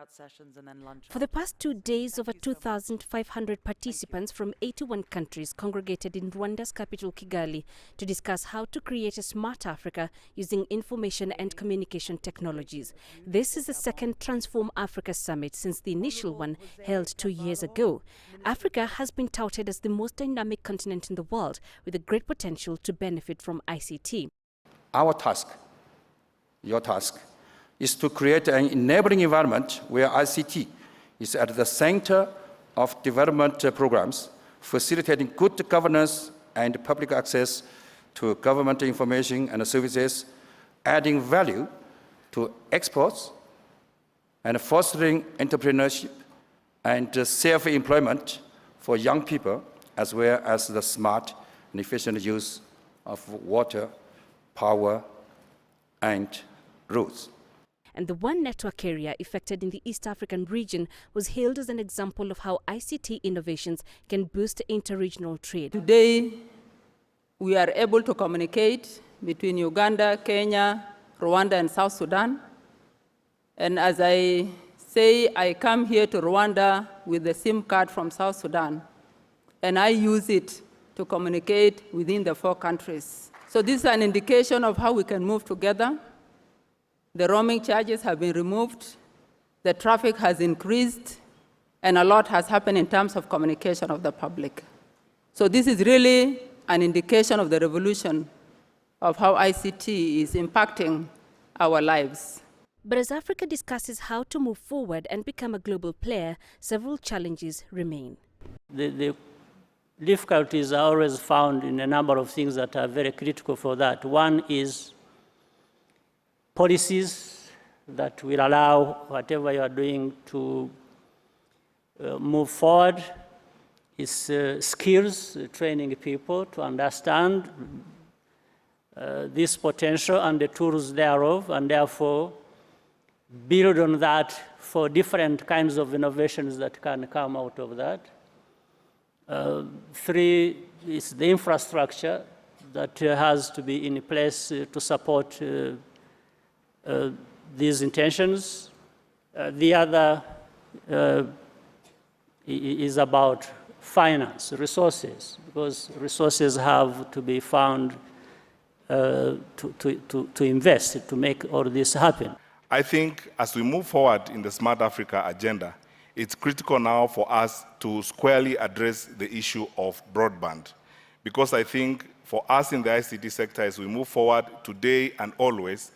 breakout sessions and then lunch. For the past 2 days, over 2,500 participants from 81 countries congregated in Rwanda's capital Kigali to discuss how to create a smart Africa using information and communication technologies. This is the second Transform Africa Summit since the initial one held 2 years ago. Africa has been touted as the most dynamic continent in the world with a great potential to benefit from ICT. Our task, your task, is to create an enabling environment where ICT is at the center of development programs, facilitating good governance and public access to government information and services, adding value to exports, and fostering entrepreneurship and self-employment for young people, as well as the smart and efficient use of water, power, and roads. And the one network area affected in the East African region was hailed as an example of how ICT innovations can boost inter-regional trade. Today, we are able to communicate between Uganda, Kenya, Rwanda, and South Sudan. And as I say, I come here to Rwanda with the SIM card from South Sudan, and I use it to communicate within the 4 countries. So this is an indication of how we can move together. The roaming charges have been removed, the traffic has increased, and a lot has happened in terms of communication of the public. So this is really an indication of the revolution of how ICT is impacting our lives. But as Africa discusses how to move forward and become a global player, several challenges remain. The difficulties are always found in a number of things that are very critical for that. One is policies that will allow whatever you are doing to move forward. Is skills, training people to understand this potential and the tools thereof, and therefore build on that for different kinds of innovations that can come out of that. 3 is the infrastructure that has to be in place to support these intentions. The other is about finance, resources, because resources have to be found to invest, to make all this happen. I think as we move forward in the Smart Africa agenda, it's critical now for us to squarely address the issue of broadband. Because I think for us in the ICT sector, as we move forward today and always,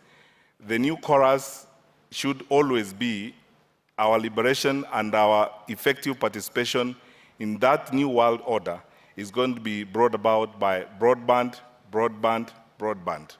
the new chorus should always be our liberation and our effective participation in that new world order is going to be brought about by broadband, broadband, broadband.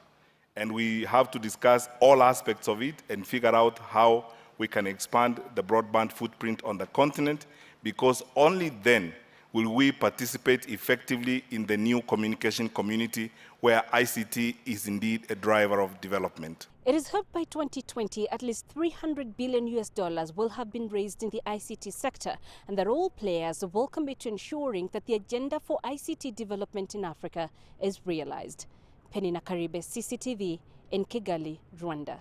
And we have to discuss all aspects of it and figure out how we can expand the broadband footprint on the continent, because only then will we participate effectively in the new communication community where ICT is indeed a driver of development. It is hoped by 2020 at least $300 billion will have been raised in the ICT sector, and that all players will commit to ensuring that the agenda for ICT development in Africa is realized. Peninah, Karibe, CCTV in Kigali, Rwanda.